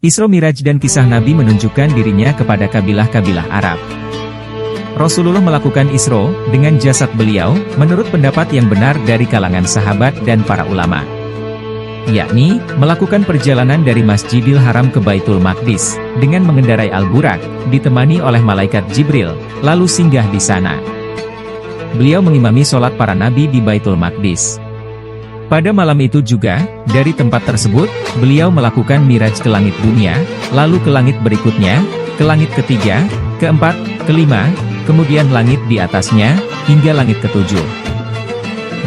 Isra Miraj dan kisah Nabi menunjukkan dirinya kepada kabilah-kabilah Arab. Rasulullah melakukan Isra dengan jasad beliau, menurut pendapat yang benar dari kalangan sahabat dan para ulama. Yakni, melakukan perjalanan dari Masjidil Haram ke Baitul Maqdis, dengan mengendarai Al-Burak, ditemani oleh Malaikat Jibril, lalu singgah di sana. Beliau mengimami sholat para nabi di Baitul Maqdis. Pada malam itu juga, dari tempat tersebut, beliau melakukan Miraj ke langit dunia, lalu ke langit berikutnya, ke langit ketiga, keempat, kelima, kemudian langit di atasnya, hingga langit ketujuh.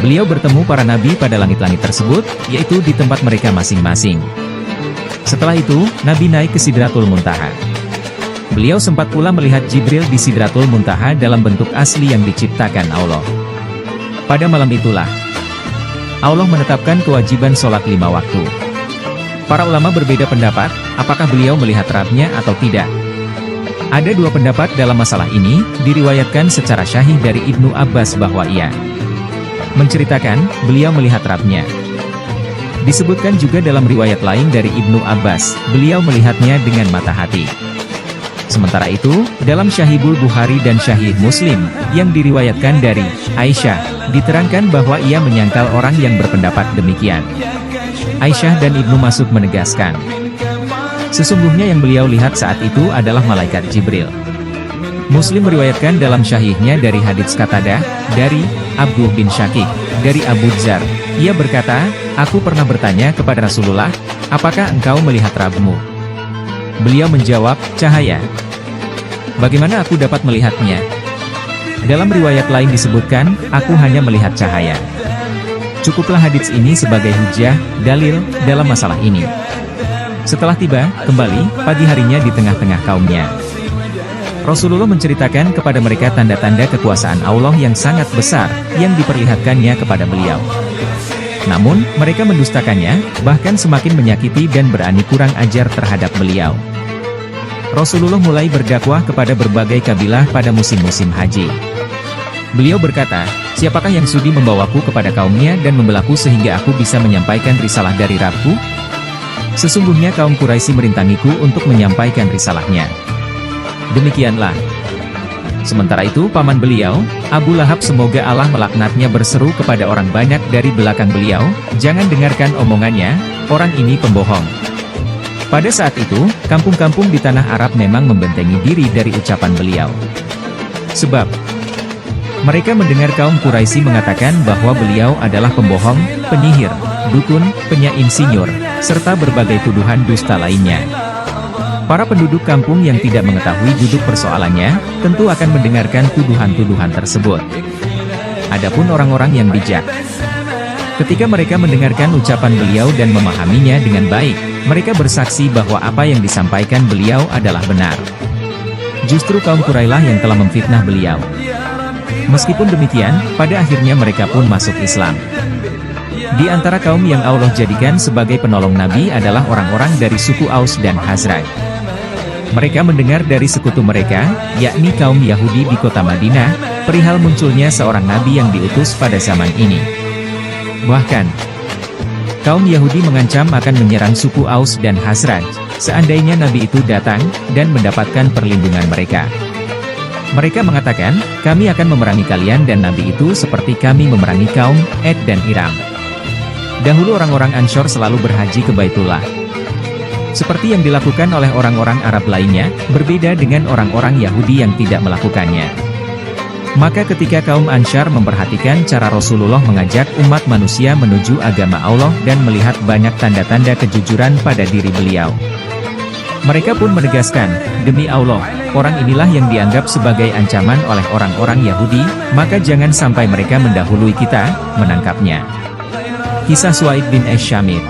Beliau bertemu para nabi pada langit-langit tersebut, yaitu di tempat mereka masing-masing. Setelah itu, Nabi naik ke Sidratul Muntaha. Beliau sempat pula melihat Jibril di Sidratul Muntaha dalam bentuk asli yang diciptakan Allah. Pada malam itulah, Allah menetapkan kewajiban sholat 5 waktu. Para ulama berbeda pendapat, apakah beliau melihat Rabb-nya atau tidak. Ada 2 pendapat dalam masalah ini, diriwayatkan secara syahih dari Ibnu Abbas bahwa ia menceritakan, beliau melihat Rabb-nya. Disebutkan juga dalam riwayat lain dari Ibnu Abbas, beliau melihatnya dengan mata hati. Sementara itu, dalam Syahihul Bukhari dan Syahih Muslim, yang diriwayatkan dari Aisyah, diterangkan bahwa ia menyangkal orang yang berpendapat demikian. Aisyah dan Ibnu Mas'ud menegaskan, sesungguhnya yang beliau lihat saat itu adalah Malaikat Jibril. Muslim meriwayatkan dalam syahihnya dari hadits Qatadah, dari Abdullah bin Syakik, dari Abu Dzar. Ia berkata, aku pernah bertanya kepada Rasulullah, apakah engkau melihat Rabb-mu? Beliau menjawab, cahaya. Bagaimana aku dapat melihatnya? Dalam riwayat lain disebutkan, aku hanya melihat cahaya. Cukuplah hadits ini sebagai hujjah, dalil, dalam masalah ini. Setelah tiba, kembali, pagi harinya di tengah-tengah kaumnya. Rasulullah menceritakan kepada mereka tanda-tanda kekuasaan Allah yang sangat besar, yang diperlihatkannya kepada beliau. Namun, mereka mendustakannya, bahkan semakin menyakiti dan berani kurang ajar terhadap beliau. Rasulullah mulai berdakwah kepada berbagai kabilah pada musim-musim haji. Beliau berkata, siapakah yang sudi membawaku kepada kaumnya dan membelaku sehingga aku bisa menyampaikan risalah dari Rabb-ku? Sesungguhnya kaum Quraisy merintangiku untuk menyampaikan risalahnya. Demikianlah. Sementara itu paman beliau, Abu Lahab semoga Allah melaknatnya berseru kepada orang banyak dari belakang beliau, jangan dengarkan omongannya, orang ini pembohong. Pada saat itu, kampung-kampung di tanah Arab memang membentengi diri dari ucapan beliau. Sebab, mereka mendengar kaum Quraisy mengatakan bahwa beliau adalah pembohong, penyihir, dukun, penyair insinyur, serta berbagai tuduhan dusta lainnya. Para penduduk kampung yang tidak mengetahui duduk persoalannya, tentu akan mendengarkan tuduhan-tuduhan tersebut. Adapun orang-orang yang bijak, ketika mereka mendengarkan ucapan beliau dan memahaminya dengan baik, mereka bersaksi bahwa apa yang disampaikan beliau adalah benar. Justru kaum Quraisy yang telah memfitnah beliau. Meskipun demikian, pada akhirnya mereka pun masuk Islam. Di antara kaum yang Allah jadikan sebagai penolong Nabi adalah orang-orang dari suku Aus dan Khazraj. Mereka mendengar dari sekutu mereka, yakni kaum Yahudi di kota Madinah, perihal munculnya seorang Nabi yang diutus pada zaman ini. Bahkan, kaum Yahudi mengancam akan menyerang suku Aus dan Khazraj, seandainya Nabi itu datang, dan mendapatkan perlindungan mereka. Mereka mengatakan, kami akan memerangi kalian dan Nabi itu seperti kami memerangi kaum Ad dan Iram. Dahulu orang-orang Ansyar selalu berhaji ke Baitullah. Seperti yang dilakukan oleh orang-orang Arab lainnya, berbeda dengan orang-orang Yahudi yang tidak melakukannya. Maka ketika kaum Ansyar memperhatikan cara Rasulullah mengajak umat manusia menuju agama Allah dan melihat banyak tanda-tanda kejujuran pada diri beliau, mereka pun menegaskan, demi Allah, orang inilah yang dianggap sebagai ancaman oleh orang-orang Yahudi, maka jangan sampai mereka mendahului kita, menangkapnya. Kisah Suaid bin Asyamit.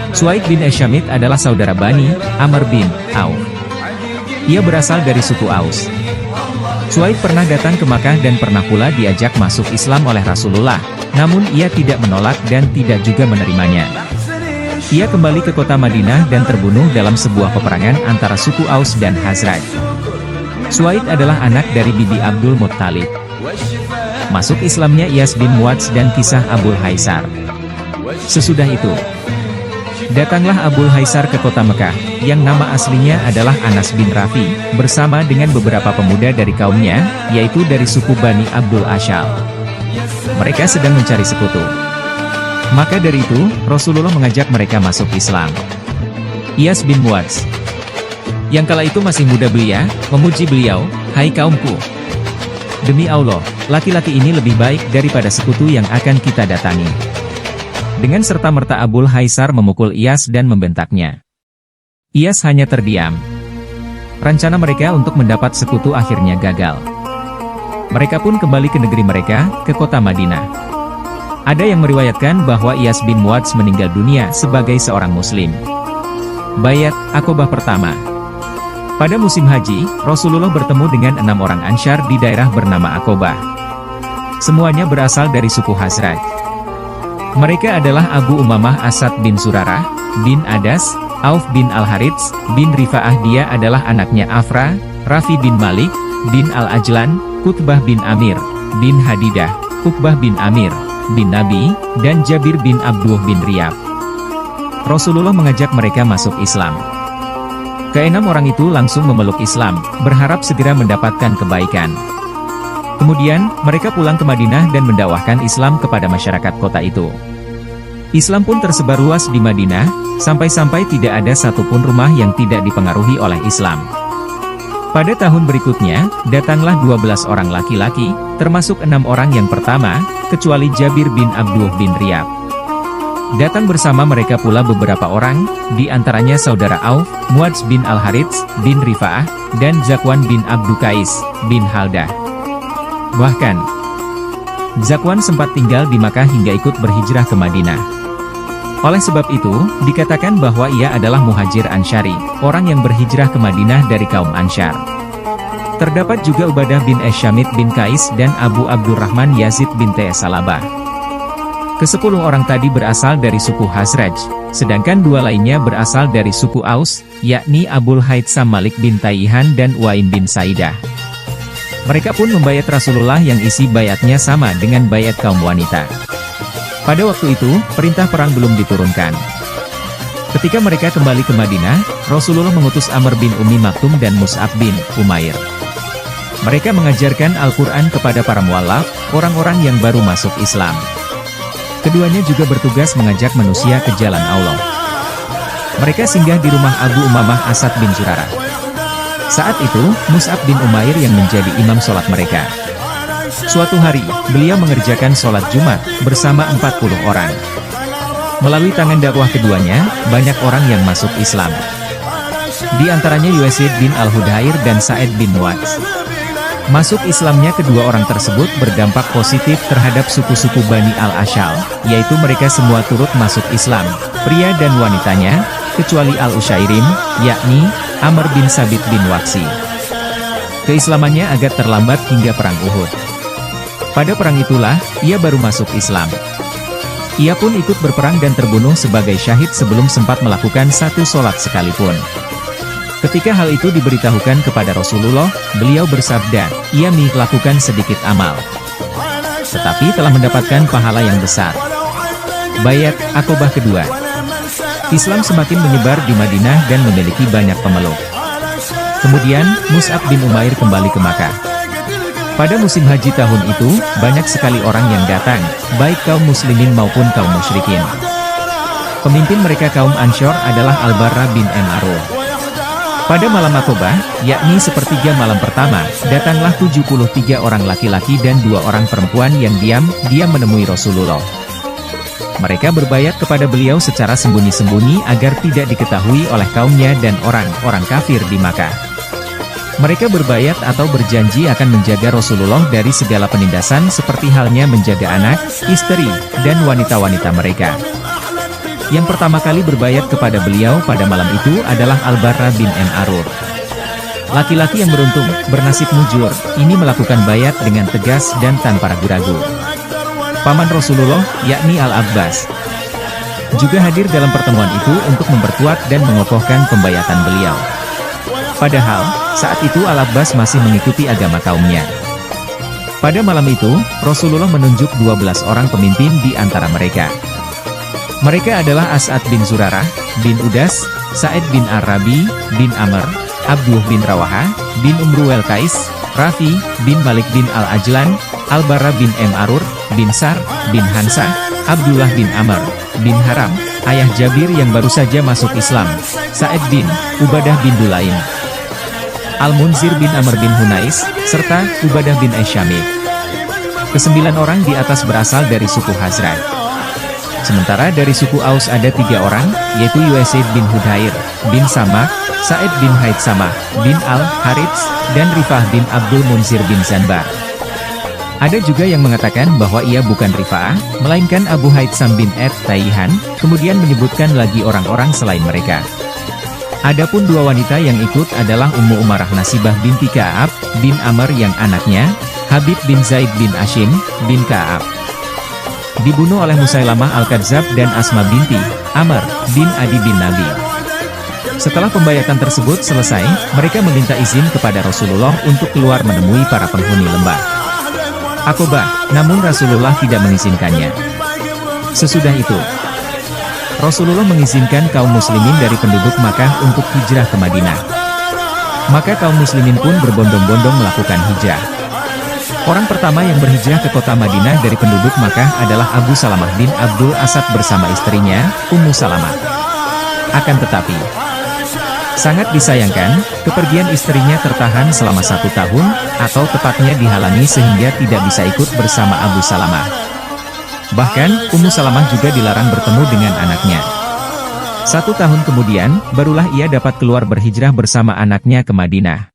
Suaid bin Asyamit adalah saudara Bani Amr bin Auf. Ia berasal dari suku Aus. Suaid pernah datang ke Makkah dan pernah pula diajak masuk Islam oleh Rasulullah, namun ia tidak menolak dan tidak juga menerimanya. Ia kembali ke kota Madinah dan terbunuh dalam sebuah peperangan antara suku Aus dan Khazraj. Suaid adalah anak dari Bibi Abdul Muttalib. Masuk Islamnya Iyas bin Muwadz dan kisah Abul Haisar. Sesudah itu, Datanglah Abul Haisar ke kota Mekah, yang nama aslinya adalah Anas bin Rafi, bersama dengan beberapa pemuda dari kaumnya, yaitu dari suku Bani Abdul Ashal. Mereka sedang mencari sekutu. Maka dari itu, Rasulullah mengajak mereka masuk Islam. Iyas bin Muadz, yang kala itu masih muda belia, memuji beliau, "Hai kaumku, demi Allah, laki-laki ini lebih baik daripada sekutu yang akan kita datangi." Dengan serta-merta Abul Haisar memukul Iyas dan membentaknya. Iyas hanya terdiam. Rencana mereka untuk mendapat sekutu akhirnya gagal. Mereka pun kembali ke negeri mereka, ke kota Madinah. Ada yang meriwayatkan bahwa Iyas bin Muadz meninggal dunia sebagai seorang muslim. Bayat Aqobah pertama. Pada musim haji, Rasulullah bertemu dengan 6 orang Ansyar di daerah bernama Aqobah. Semuanya berasal dari suku Khazraj. Mereka adalah Abu Umamah Asad bin Surarah, bin Adas, Auf bin Al-Harits, bin Rifa'ah. Dia adalah anaknya Afra, Rafi bin Malik, bin Al-Ajlan, Qutbah bin Amir, bin Hadidah, Uqbah bin Amir, bin Nabi, dan Jabir bin Abduh bin Riyab. Rasulullah mengajak mereka masuk Islam. Keenam orang itu langsung memeluk Islam, berharap segera mendapatkan kebaikan. Kemudian, mereka pulang ke Madinah dan mendakwahkan Islam kepada masyarakat kota itu. Islam pun tersebar luas di Madinah, sampai-sampai tidak ada satupun rumah yang tidak dipengaruhi oleh Islam. Pada tahun berikutnya, datanglah 12 orang laki-laki, termasuk 6 orang yang pertama, kecuali Jabir bin Abduh bin Riyab. Datang bersama mereka pula beberapa orang, di antaranya saudara Auf, Muadz bin Al-Harits, bin Rifa'ah, dan Zakwan bin Abdukais, bin Haldah. Bahkan, Zakwan sempat tinggal di Makkah hingga ikut berhijrah ke Madinah. Oleh sebab itu, dikatakan bahwa ia adalah muhajir Ansyari, orang yang berhijrah ke Madinah dari kaum Ansyar. Terdapat juga Ubadah bin Esyamit bin Kais dan Abu Abdurrahman Yazid bin Salabah. Ke-10 orang tadi berasal dari suku Khazraj, sedangkan 2 lainnya berasal dari suku Aus, yakni Abul Haitsam Malik bin Taihan dan Uaim bin Saidah. Mereka pun membayat Rasulullah yang isi bayatnya sama dengan bayat kaum wanita. Pada waktu itu, perintah perang belum diturunkan. Ketika mereka kembali ke Madinah, Rasulullah mengutus Amr bin Ummi Maktum dan Mus'ab bin Umair. Mereka mengajarkan Al-Quran kepada para mu'allaf, orang-orang yang baru masuk Islam. Keduanya juga bertugas mengajak manusia ke jalan Allah. Mereka singgah di rumah Abu Umamah Asad bin Surarah. Saat itu, Mus'ab bin Umair yang menjadi imam sholat mereka. Suatu hari, beliau mengerjakan sholat Jumat, bersama 40 orang. Melalui tangan dakwah keduanya, banyak orang yang masuk Islam. Di antaranya Yuasid bin Al-Hudhair dan Sa'id bin Muadz. Masuk Islamnya kedua orang tersebut berdampak positif terhadap suku-suku Bani Al-Ashal, yaitu mereka semua turut masuk Islam, pria dan wanitanya, kecuali Al-Usyairim, yakni Amr bin Sabit bin Waqsi. Keislamannya agak terlambat hingga perang Uhud. Pada perang itulah, ia baru masuk Islam. Ia pun ikut berperang dan terbunuh sebagai syahid sebelum sempat melakukan satu sholat sekalipun. Ketika hal itu diberitahukan kepada Rasulullah, beliau bersabda, ia melakukan sedikit amal, tetapi telah mendapatkan pahala yang besar. Bayat Aqobah kedua. Islam semakin menyebar di Madinah dan memiliki banyak pemeluk. Kemudian, Mus'ab bin Umair kembali ke Makkah. Pada musim haji tahun itu, banyak sekali orang yang datang, baik kaum muslimin maupun kaum musyrikin. Pemimpin mereka kaum Ansyar adalah Al-Barra bin Ma'ruf. Pada malam Aqobah, yakni sepertiga malam pertama, datanglah 73 orang laki-laki dan 2 orang perempuan yang diam-diam menemui Rasulullah. Mereka berbayat kepada beliau secara sembunyi-sembunyi agar tidak diketahui oleh kaumnya dan orang-orang kafir di Makkah. Mereka berbayat atau berjanji akan menjaga Rasulullah dari segala penindasan seperti halnya menjaga anak, istri, dan wanita-wanita mereka. Yang pertama kali berbayat kepada beliau pada malam itu adalah Al-Barra bin Ma'ruf. Laki-laki yang beruntung, bernasib mujur, ini melakukan bayat dengan tegas dan tanpa ragu-ragu. Paman Rasulullah, yakni Al-Abbas, juga hadir dalam pertemuan itu untuk memperkuat dan mengokohkan pembayatan beliau. Padahal, saat itu Al-Abbas masih mengikuti agama kaumnya. Pada malam itu, Rasulullah menunjuk 12 orang pemimpin di antara mereka. Mereka adalah As'ad bin Zurarah, bin Udas, Sa'id bin Ar-Rabi, bin Amr, Abduh bin Rawaha, bin Umruwel Kais, Rafi, bin Malik bin Al-Ajlan, Al-Bara bin Arur, bin Sar, bin Hansah, Abdullah bin Amr, bin Haram, ayah Jabir yang baru saja masuk Islam, Sa'id bin Ubadah bin Dulaim, Al-Munzir bin Amr bin Hunais, serta Ubadah bin Asyamid. Kesembilan orang di atas berasal dari suku Hazraj. Sementara dari suku Aus ada 3 orang, yaitu Yuesid bin Hudhair, bin Samah, Sa'id bin Haitsamah, bin Al-Harits, dan Rifah bin Abdul Munzir bin Zanbar. Ada juga yang mengatakan bahwa ia bukan Rifa'ah, melainkan Abu Haitsam bin Taihan, kemudian menyebutkan lagi orang-orang selain mereka. Adapun 2 wanita yang ikut adalah Ummu Umarah Nasibah binti Ka'ab, bin Amr yang anaknya, Habib bin Zaid bin Ashim, bin Ka'ab. Dibunuh oleh Musailamah Al-Kadzab dan Asma binti Amr bin Adi bin Nabi. Setelah pembayatan tersebut selesai, mereka meminta izin kepada Rasulullah untuk keluar menemui para penghuni lembah Aqobah, namun Rasulullah tidak mengizinkannya. Sesudah itu, Rasulullah mengizinkan kaum muslimin dari penduduk Makkah untuk hijrah ke Madinah. Maka kaum muslimin pun berbondong-bondong melakukan hijrah. Orang pertama yang berhijrah ke kota Madinah dari penduduk Makkah adalah Abu Salamah bin Abdul Asad bersama istrinya, Ummu Salamah. Akan tetapi, sangat disayangkan, kepergian istrinya tertahan selama 1 tahun, atau tepatnya dihalangi sehingga tidak bisa ikut bersama Abu Salamah. Bahkan, Ummu Salamah juga dilarang bertemu dengan anaknya. 1 tahun kemudian, barulah ia dapat keluar berhijrah bersama anaknya ke Madinah,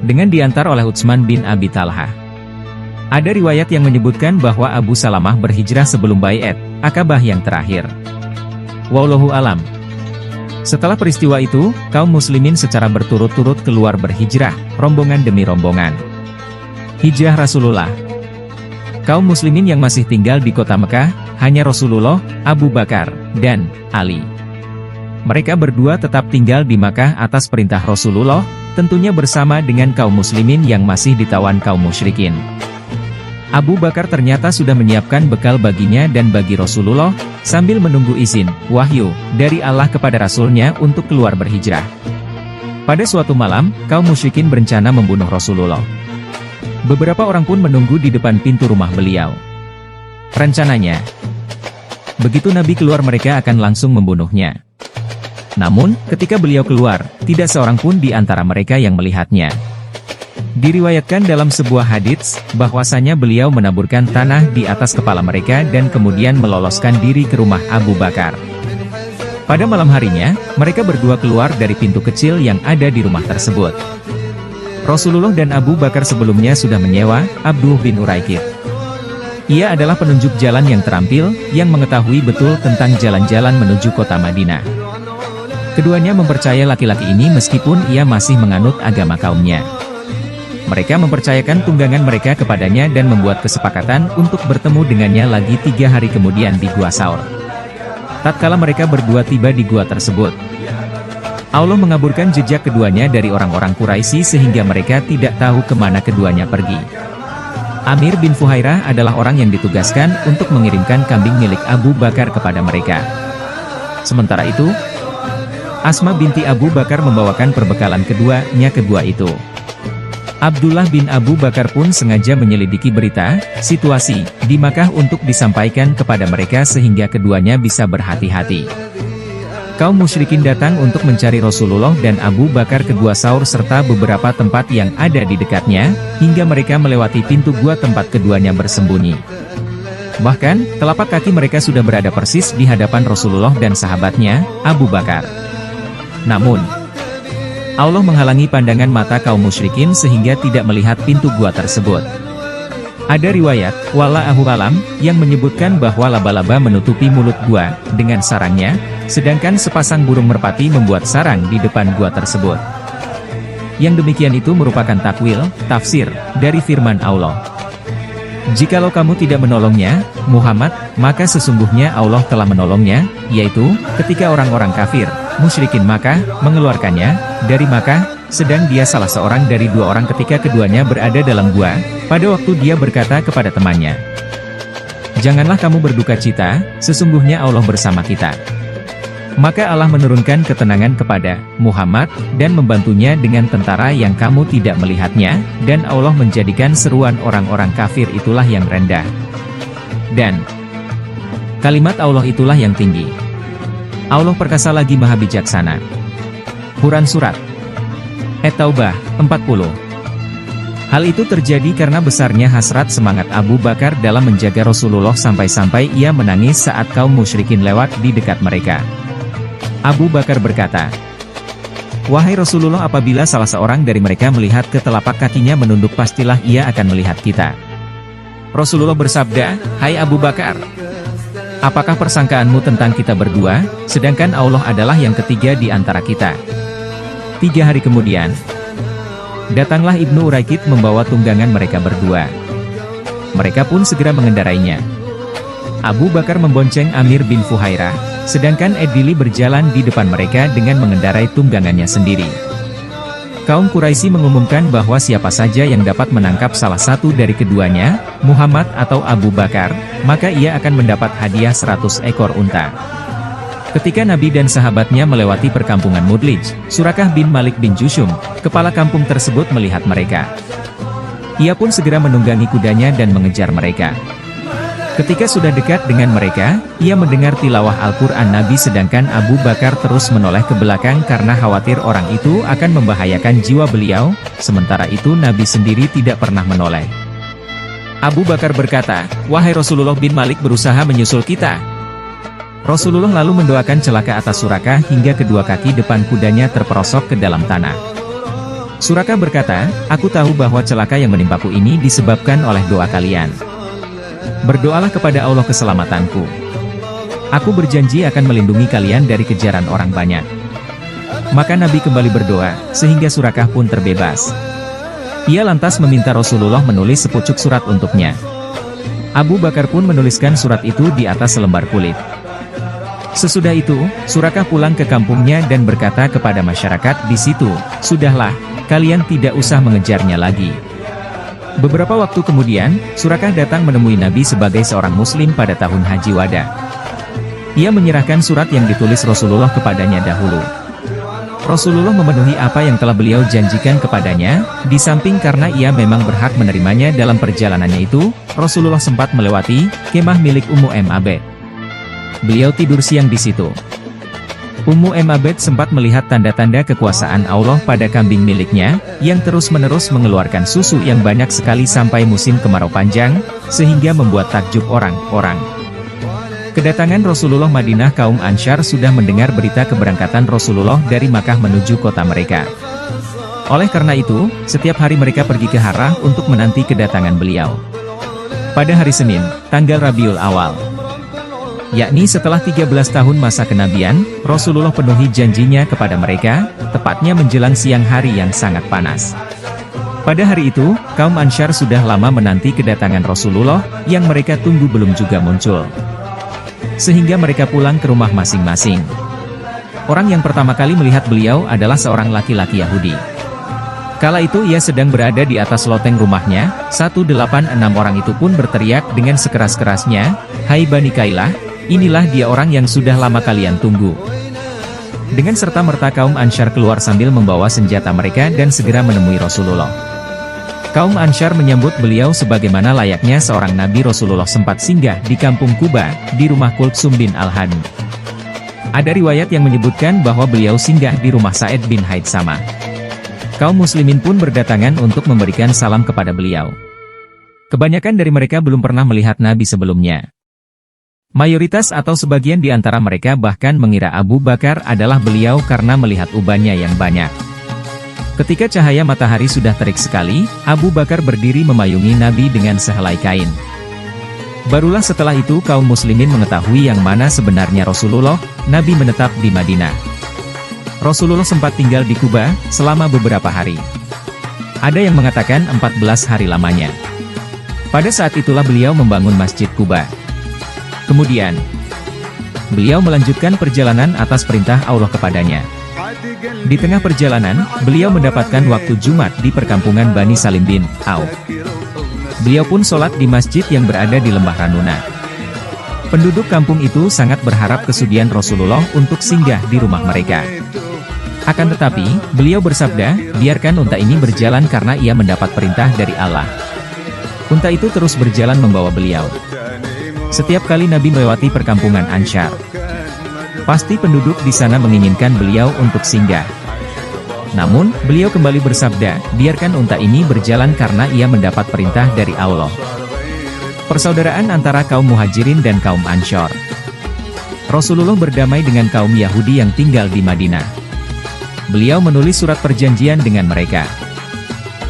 dengan diantar oleh Utsman bin Abi Talha. Ada riwayat yang menyebutkan bahwa Abu Salamah berhijrah sebelum Bai'at Aqabah yang terakhir. Wallahu alam. Setelah peristiwa itu, kaum muslimin secara berturut-turut keluar berhijrah, rombongan demi rombongan. Hijrah Rasulullah. Kaum muslimin yang masih tinggal di kota Mekah, hanya Rasulullah, Abu Bakar, dan Ali. Mereka berdua tetap tinggal di Makkah atas perintah Rasulullah, tentunya bersama dengan kaum muslimin yang masih ditawan kaum musyrikin. Abu Bakar ternyata sudah menyiapkan bekal baginya dan bagi Rasulullah, sambil menunggu izin, wahyu, dari Allah kepada Rasulnya untuk keluar berhijrah. Pada suatu malam, kaum musyrikin berencana membunuh Rasulullah. Beberapa orang pun menunggu di depan pintu rumah beliau. Rencananya, begitu Nabi keluar mereka akan langsung membunuhnya. Namun, ketika beliau keluar, tidak seorang pun di antara mereka yang melihatnya. Diriwayatkan dalam sebuah hadits, bahwasanya beliau menaburkan tanah di atas kepala mereka dan kemudian meloloskan diri ke rumah Abu Bakar. Pada malam harinya, mereka berdua keluar dari pintu kecil yang ada di rumah tersebut. Rasulullah dan Abu Bakar sebelumnya sudah menyewa Abduh bin Uraikid. Ia adalah penunjuk jalan yang terampil, yang mengetahui betul tentang jalan-jalan menuju kota Madinah. Keduanya mempercaya laki-laki ini meskipun ia masih menganut agama kaumnya. Mereka mempercayakan tunggangan mereka kepadanya dan membuat kesepakatan untuk bertemu dengannya lagi 3 hari kemudian di Gua Saur. Tatkala mereka berdua tiba di gua tersebut, Allah mengaburkan jejak keduanya dari orang-orang Quraisy sehingga mereka tidak tahu kemana keduanya pergi. Amir bin Fuhairah adalah orang yang ditugaskan untuk mengirimkan kambing milik Abu Bakar kepada mereka. Sementara itu, Asma binti Abu Bakar membawakan perbekalan keduanya ke gua itu. Abdullah bin Abu Bakar pun sengaja menyelidiki berita, situasi, di Makkah untuk disampaikan kepada mereka sehingga keduanya bisa berhati-hati. Kaum musyrikin datang untuk mencari Rasulullah dan Abu Bakar ke Gua Saur serta beberapa tempat yang ada di dekatnya, hingga mereka melewati pintu gua tempat keduanya bersembunyi. Bahkan, telapak kaki mereka sudah berada persis di hadapan Rasulullah dan sahabatnya, Abu Bakar. Namun, Allah menghalangi pandangan mata kaum musyrikin sehingga tidak melihat pintu gua tersebut. Ada riwayat, wallahu alam, yang menyebutkan bahwa laba-laba menutupi mulut gua dengan sarangnya, sedangkan sepasang burung merpati membuat sarang di depan gua tersebut. Yang demikian itu merupakan takwil, tafsir, dari firman Allah. Jikalau kamu tidak menolongnya, Muhammad, maka sesungguhnya Allah telah menolongnya, yaitu, ketika orang-orang kafir, musyrikin Makkah, mengeluarkannya dari Makkah, sedang dia salah seorang dari 2 orang ketika keduanya berada dalam gua, pada waktu dia berkata kepada temannya, "Janganlah kamu berduka cita, sesungguhnya Allah bersama kita." Maka Allah menurunkan ketenangan kepada Muhammad, dan membantunya dengan tentara yang kamu tidak melihatnya, dan Allah menjadikan seruan orang-orang kafir itulah yang rendah. Dan kalimat Allah itulah yang tinggi. Allah perkasa lagi maha bijaksana. Quran Surat At-Taubah 40. Hal itu terjadi karena besarnya hasrat semangat Abu Bakar dalam menjaga Rasulullah sampai-sampai ia menangis saat kaum musyrikin lewat di dekat mereka. Abu Bakar berkata, "Wahai Rasulullah, apabila salah seorang dari mereka melihat ke telapak kakinya menunduk, pastilah ia akan melihat kita." Rasulullah bersabda, "Hai Abu Bakar, apakah persangkaanmu tentang kita berdua, sedangkan Allah adalah yang ketiga di antara kita?" 3 hari kemudian, datanglah Ibnu Uraikid membawa tunggangan mereka berdua. Mereka pun segera mengendarainya. Abu Bakar membonceng Amir bin Fuhairah, sedangkan Edili berjalan di depan mereka dengan mengendarai tunggangannya sendiri. Kaum Quraisy mengumumkan bahwa siapa saja yang dapat menangkap salah satu dari keduanya, Muhammad atau Abu Bakar, maka ia akan mendapat hadiah 100 ekor unta. Ketika Nabi dan sahabatnya melewati perkampungan Mudlij, Surakah bin Malik bin Jushum, kepala kampung tersebut melihat mereka. Ia pun segera menunggangi kudanya dan mengejar mereka. Ketika sudah dekat dengan mereka, ia mendengar tilawah Al-Quran Nabi, sedangkan Abu Bakar terus menoleh ke belakang karena khawatir orang itu akan membahayakan jiwa beliau, sementara itu Nabi sendiri tidak pernah menoleh. Abu Bakar berkata, "Wahai Rasulullah, bin Malik berusaha menyusul kita." Rasulullah lalu mendoakan celaka atas Surakah hingga kedua kaki depan kudanya terperosok ke dalam tanah. Surakah berkata, "Aku tahu bahwa celaka yang menimpaku ini disebabkan oleh doa kalian. Berdoalah kepada Allah keselamatanku. Aku berjanji akan melindungi kalian dari kejaran orang banyak." Maka Nabi kembali berdoa, sehingga Surakah pun terbebas. Ia lantas meminta Rasulullah menulis sepucuk surat untuknya. Abu Bakar pun menuliskan surat itu di atas selembar kulit. Sesudah itu, Surakah pulang ke kampungnya dan berkata kepada masyarakat di situ, "Sudahlah, kalian tidak usah mengejarnya lagi." Beberapa waktu kemudian, Surakah datang menemui Nabi sebagai seorang muslim pada tahun Haji Wada. Ia menyerahkan surat yang ditulis Rasulullah kepadanya dahulu. Rasulullah memenuhi apa yang telah beliau janjikan kepadanya, di samping karena ia memang berhak menerimanya dalam perjalanannya itu, Rasulullah sempat melewati kemah milik Ummu Abed. Beliau tidur siang di situ. Ummu Abed sempat melihat tanda-tanda kekuasaan Allah pada kambing miliknya, yang terus-menerus mengeluarkan susu yang banyak sekali sampai musim kemarau panjang, sehingga membuat takjub orang-orang. Kedatangan Rasulullah Madinah, kaum Ansyar sudah mendengar berita keberangkatan Rasulullah dari Makkah menuju kota mereka. Oleh karena itu, setiap hari mereka pergi ke Harrah untuk menanti kedatangan beliau. Pada hari Senin, tanggal Rabiul Awal, yakni setelah 13 tahun masa kenabian, Rasulullah penuhi janjinya kepada mereka, tepatnya menjelang siang hari yang sangat panas. Pada hari itu, kaum Ansyar sudah lama menanti kedatangan Rasulullah, yang mereka tunggu belum juga muncul. Sehingga mereka pulang ke rumah masing-masing. Orang yang pertama kali melihat beliau adalah seorang laki-laki Yahudi. Kala itu ia sedang berada di atas loteng rumahnya, 186 orang itu pun berteriak dengan sekeras-kerasnya, "Hai Bani Kailah, inilah dia orang yang sudah lama kalian tunggu." Dengan serta-merta kaum Ansyar keluar sambil membawa senjata mereka dan segera menemui Rasulullah. Kaum Ansyar menyambut beliau sebagaimana layaknya seorang nabi. Rasulullah sempat singgah di kampung Kuba, di rumah Kultsum bin Al-Han. Ada riwayat yang menyebutkan bahwa beliau singgah di rumah Sa'id bin Haitsama. Kaum muslimin pun berdatangan untuk memberikan salam kepada beliau. Kebanyakan dari mereka belum pernah melihat Nabi sebelumnya. Mayoritas atau sebagian di antara mereka bahkan mengira Abu Bakar adalah beliau karena melihat ubannya yang banyak. Ketika cahaya matahari sudah terik sekali, Abu Bakar berdiri memayungi Nabi dengan sehelai kain. Barulah setelah itu kaum muslimin mengetahui yang mana sebenarnya Rasulullah. Nabi menetap di Madinah. Rasulullah sempat tinggal di Kuba selama beberapa hari. Ada yang mengatakan 14 hari lamanya. Pada saat itulah beliau membangun Masjid Kuba. Kemudian, beliau melanjutkan perjalanan atas perintah Allah kepadanya. Di tengah perjalanan, beliau mendapatkan waktu Jumat di perkampungan Bani Salim bin Auf. Beliau pun sholat di masjid yang berada di lembah Ranuna. Penduduk kampung itu sangat berharap kesudian Rasulullah untuk singgah di rumah mereka. Akan tetapi, beliau bersabda, biarkan unta ini berjalan karena ia mendapat perintah dari Allah. Unta itu terus berjalan membawa beliau. Setiap kali Nabi melewati perkampungan Ansyar, pasti penduduk di sana menginginkan beliau untuk singgah. Namun, beliau kembali bersabda, biarkan unta ini berjalan karena ia mendapat perintah dari Allah. Persaudaraan antara kaum Muhajirin dan kaum Ansyar. Rasulullah berdamai dengan kaum Yahudi yang tinggal di Madinah. Beliau menulis surat perjanjian dengan mereka.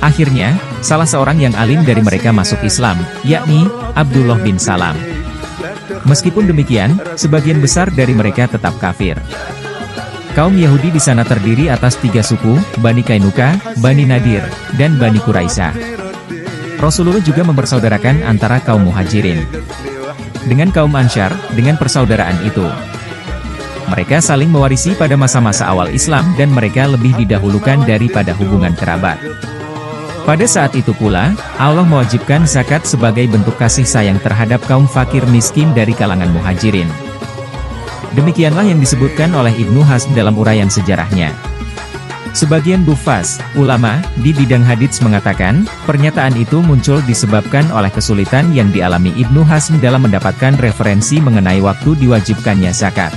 Akhirnya, salah seorang yang alim dari mereka masuk Islam, yakni Abdullah bin Salam. Meskipun demikian, sebagian besar dari mereka tetap kafir. Kaum Yahudi di sana terdiri atas 3 suku, Bani Kainuka, Bani Nadir, dan Bani Quraisyah. Rasulullah juga mempersaudarakan antara kaum Muhajirin dengan kaum Ansyar, dengan persaudaraan itu. Mereka saling mewarisi pada masa-masa awal Islam dan mereka lebih didahulukan daripada hubungan kerabat. Pada saat itu pula, Allah mewajibkan zakat sebagai bentuk kasih sayang terhadap kaum fakir miskin dari kalangan Muhajirin. Demikianlah yang disebutkan oleh Ibnu Hazm dalam uraian sejarahnya. Sebagian hufaz, ulama, di bidang hadits mengatakan, pernyataan itu muncul disebabkan oleh kesulitan yang dialami Ibnu Hazm dalam mendapatkan referensi mengenai waktu diwajibkannya zakat.